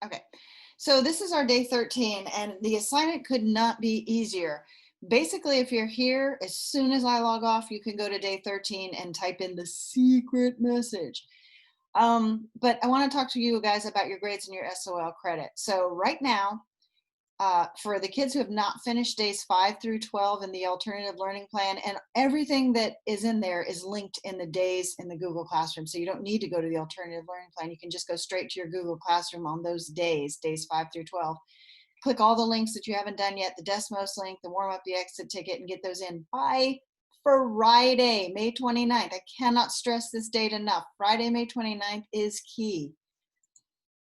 Okay, so this is our day 13, and the assignment could not be easier. Basically, if you're here, as soon as I log off, you can go to day 13 and type in the secret message. But I want to talk to you guys about your grades and your SOL credit. So right now, for the kids who have not finished days 5 through 12 in the alternative learning plan, and everything that is in there is linked in the days in the Google Classroom. So you don't need to go to the alternative learning plan. You can just go straight to your Google Classroom on those days 5 through 12. Click all the links that you haven't done yet, the Desmos link, the warm up, the exit ticket, and get those in by Friday, May 29th. I cannot stress this date enough. Friday, May 29th is key,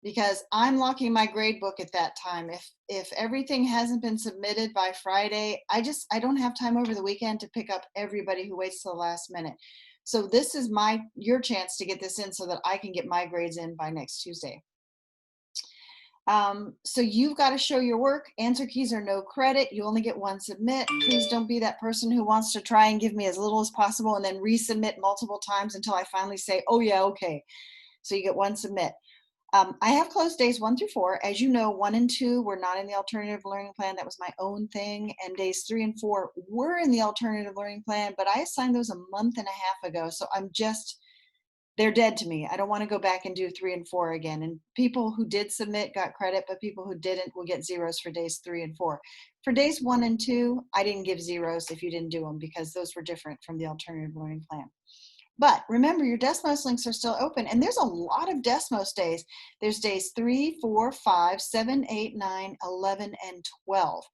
because I'm locking my grade book at that time. If everything hasn't been submitted by Friday, I don't have time over the weekend to pick up everybody who waits till the last minute. So this is your chance to get this in so that I can get my grades in by next Tuesday. So you've got to show your work. Answer keys are no credit. You only get one submit. Please don't be that person who wants to try and give me as little as possible and then resubmit multiple times until I finally say, oh yeah, okay. So you get one submit. I have closed days 1 through 4. As you know, 1 and 2 were not in the alternative learning plan. That was my own thing. And days 3 and 4 were in the alternative learning plan, but I assigned those a month and a half ago. So they're dead to me. I don't want to go back and do 3 and 4 again. And people who did submit got credit, but people who didn't will get zeros for days 3 and 4. For days 1 and 2, I didn't give zeros if you didn't do them because those were different from the alternative learning plan. But remember, your Desmos links are still open, and there's a lot of Desmos days. There's days 3, 4, 5, 7, 8, 9, 11, and 12.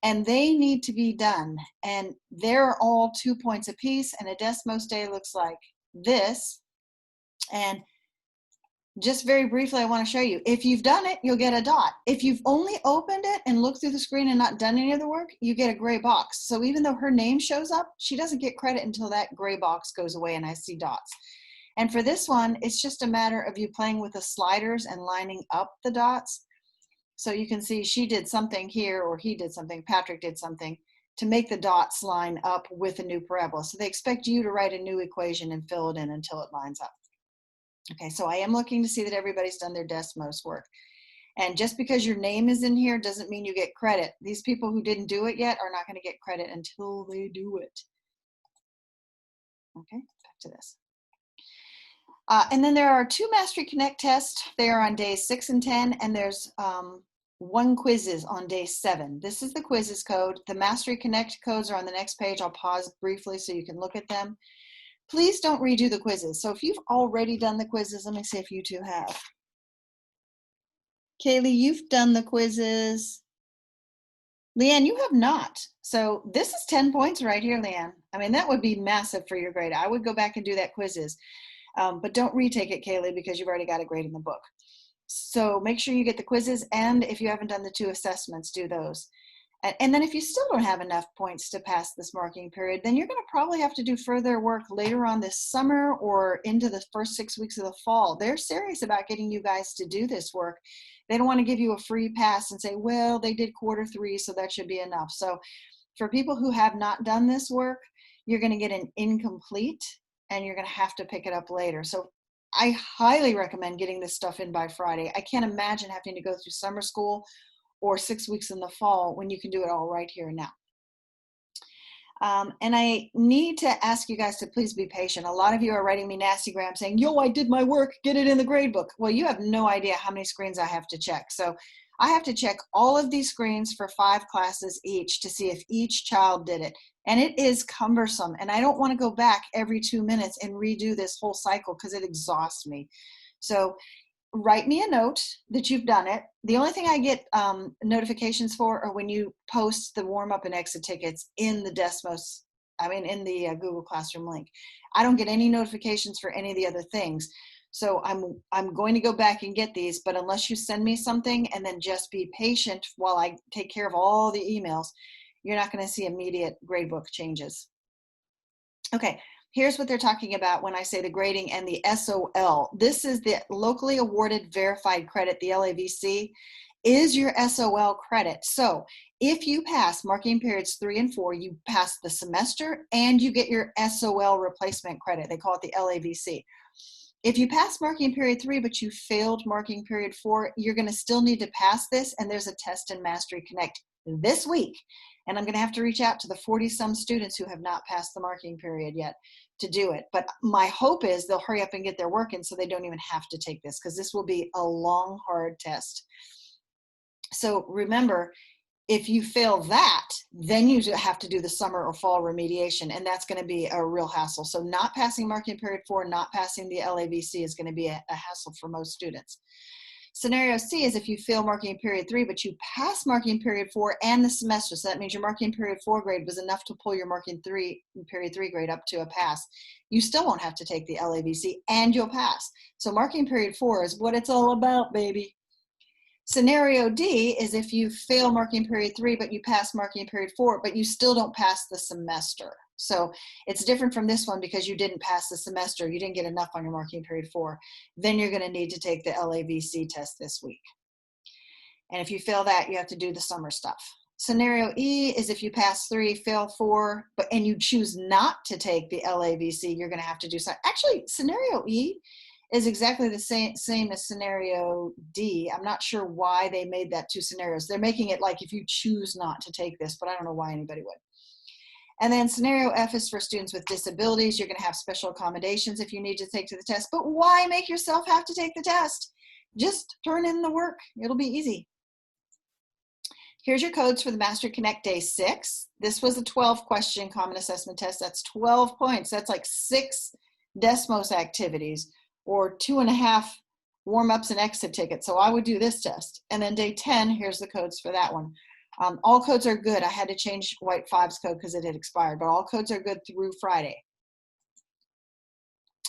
And they need to be done. And they're all 2 points apiece, and a Desmos day looks like this. And just very briefly, I want to show you. If you've done it, you'll get a dot. If you've only opened it and looked through the screen and not done any of the work, you get a gray box. So even though her name shows up, she doesn't get credit until that gray box goes away and I see dots. And for this one, it's just a matter of you playing with the sliders and lining up the dots. So you can see she did something here, or he did something, Patrick did something to make the dots line up with a new parabola. So they expect you to write a new equation and fill it in until it lines up. Okay, so I am looking to see that everybody's done their Desmos work. And just because your name is in here doesn't mean you get credit. These people who didn't do it yet are not going to get credit until they do it. Okay, back to this. And then there are 2 Mastery Connect tests. They are on days 6 and 10, and there's 1 quizzes on day 7. This is the quizzes code. The Mastery Connect codes are on the next page. I'll pause briefly so you can look at them. Please don't redo the quizzes. So if you've already done the quizzes, let me see if you two have. Kaylee, you've done the quizzes. Leanne, you have not. So this is 10 points right here, Leanne. I mean, that would be massive for your grade. I would go back and do that quizzes. But don't retake it, Kaylee, because you've already got a grade in the book. So make sure you get the quizzes, and if you haven't done the 2 assessments, do those. And then if you still don't have enough points to pass this marking period, then you're going to probably have to do further work later on this summer or into the first 6 weeks of the fall. They're serious about getting you guys to do this work. They don't want to give you a free pass and say, well, they did quarter 3, so that should be enough. So for people who have not done this work, you're going to get an incomplete, and you're going to have to pick it up later. So I highly recommend getting this stuff in by Friday. I can't imagine having to go through summer school or 6 weeks in the fall when you can do it all right here and now. And I need to ask you guys to please be patient. A lot of you are writing me nasty grams saying, yo, I did my work, get it in the grade book. Well, you have no idea how many screens I have to check. So I have to check all of these screens for 5 classes each to see if each child did it. And it is cumbersome. And I don't want to go back every 2 minutes and redo this whole cycle because it exhausts me. So write me a note that you've done it. The only thing I get notifications for are when you post the warm-up and exit tickets in the Desmos, in the Google Classroom link. I don't get any notifications for any of the other things. So I'm going to go back and get these, but unless you send me something and then just be patient while I take care of all the emails, you're not going to see immediate gradebook changes. Okay. Here's what they're talking about when I say the grading and the SOL. This is the locally awarded verified credit, the LAVC, is your SOL credit. So if you pass marking periods 3 and 4, you pass the semester and you get your SOL replacement credit. They call it the LAVC. If you pass marking period 3, but you failed marking period 4, you're going to still need to pass this, and there's a test in Mastery Connect this week. And I'm going to have to reach out to the 40-some students who have not passed the marking period yet to do it. But my hope is they'll hurry up and get their work in so they don't even have to take this, because this will be a long, hard test. So remember, if you fail that, then you have to do the summer or fall remediation, and that's going to be a real hassle. So not passing marking period 4, not passing the LAVC is going to be a hassle for most students. Scenario C is if you fail marking period 3, but you pass marking period 4 and the semester. So that means your marking period 4 grade was enough to pull your marking period 3 grade up to a pass. You still won't have to take the LAVC, and you'll pass. So marking period 4 is what it's all about, baby. Scenario D is if you fail marking period 3, but you pass marking period 4, but you still don't pass the semester. So it's different from this one because you didn't pass the semester. You didn't get enough on your marking period 4. Then you're going to need to take the LAVC test this week. And if you fail that, you have to do the summer stuff. Scenario E is if you pass 3, fail 4, and you choose not to take the LAVC, you're going to have to do something. Actually, scenario E is exactly the same as scenario D. I'm not sure why they made that 2 scenarios. They're making it like if you choose not to take this, but I don't know why anybody would. And then scenario F is for students with disabilities. You're going to have special accommodations if you need to take to the test, but why make yourself have to take the test? Just turn in the work. It'll be easy. Here's your codes for the Mastery Connect Day 6. This was a 12-question common assessment test. That's 12 points. That's like 6 Desmos activities, or 2.5 warm-ups and exit tickets. So I would do this test. And then day 10, here's the codes for that one. All codes are good. I had to change White 5's code because it had expired, but all codes are good through Friday.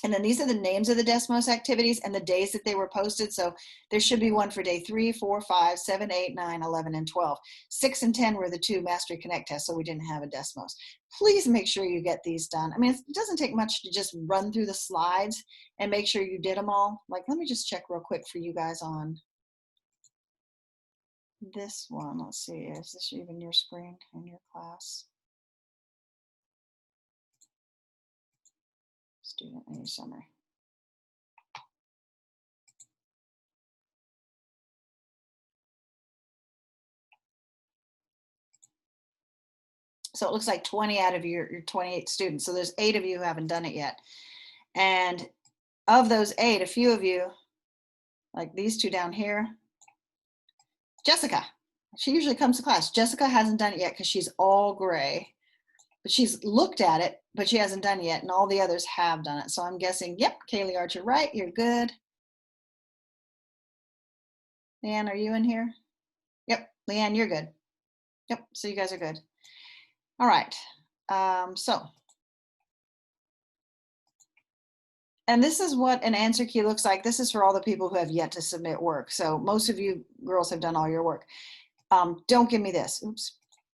And then these are the names of the Desmos activities and the days that they were posted. So there should be one for day 3, 4, 5, 7, 8, 9, 11, and 12. 6 and 10 were the 2 Mastery Connect tests, so we didn't have a Desmos. Please make sure you get these done. I mean, it doesn't take much to just run through the slides and make sure you did them all. Like, let me just check real quick for you guys on this one. Let's see, is this even your screen in your class? Student A summary. So it looks like 20 out of your 28 students. So there's 8 of you who haven't done it yet. And of those 8, a few of you, like these 2 down here, Jessica, she usually comes to class. Jessica hasn't done it yet because she's all gray. But she's looked at it, but she hasn't done it yet, and all the others have done it. So I'm guessing, yep, Kaylee Archer, right, you're good. Leanne, are you in here? Yep, Leanne, you're good. Yep, so you guys are good. All right, and this is what an answer key looks like. This is for all the people who have yet to submit work. So most of you girls have done all your work. Don't give me this. Oops.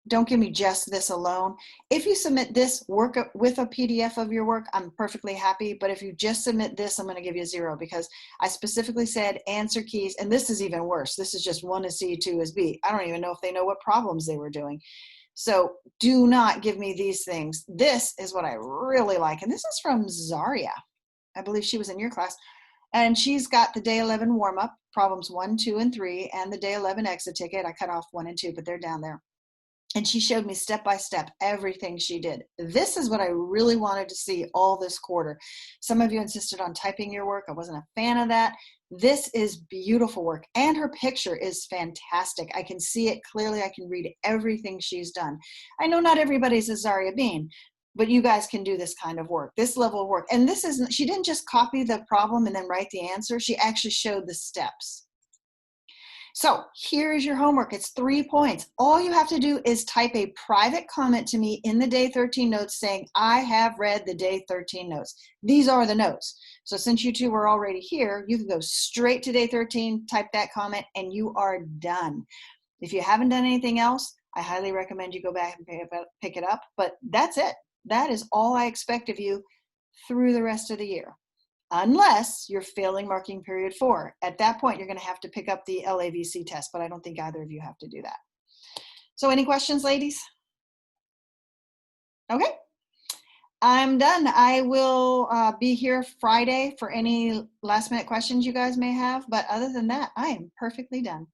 Don't give me just this alone. If you submit this work with a PDF of your work, I'm perfectly happy. But if you just submit this, I'm going to give you 0 because I specifically said answer keys. And this is even worse. This is just 1 is C, 2 is B. I don't even know if they know what problems they were doing. So do not give me these things. This is what I really like. And this is from Zaria. I believe she was in your class. And she's got the day 11 warm up, problems 1, 2, and 3, and the day 11 exit ticket. I cut off 1 and 2, but they're down there. And she showed me step by step everything she did. This is what I really wanted to see all this quarter. Some of you insisted on typing your work. I wasn't a fan of that. This is beautiful work. And her picture is fantastic. I can see it clearly. I can read everything she's done. I know not everybody's a Zaria Bean, but you guys can do this kind of work, this level of work. And this isn't, she didn't just copy the problem and then write the answer. She actually showed the steps. So here's your homework. It's 3 points. All you have to do is type a private comment to me in the day 13 notes saying, I have read the day 13 notes. These are the notes. So since you 2 were already here, you can go straight to day 13, type that comment, and you are done. If you haven't done anything else, I highly recommend you go back and pick it up. But that's it. That is all I expect of you through the rest of the year. Unless you're failing marking period 4. At that point, you're going to have to pick up the LAVC test, but I don't think either of you have to do that. So any questions, ladies? Okay. I'm done. I will be here Friday for any last minute questions you guys may have. But other than that, I am perfectly done.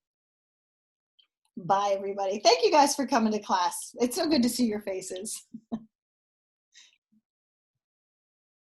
Bye, everybody. Thank you guys for coming to class. It's so good to see your faces.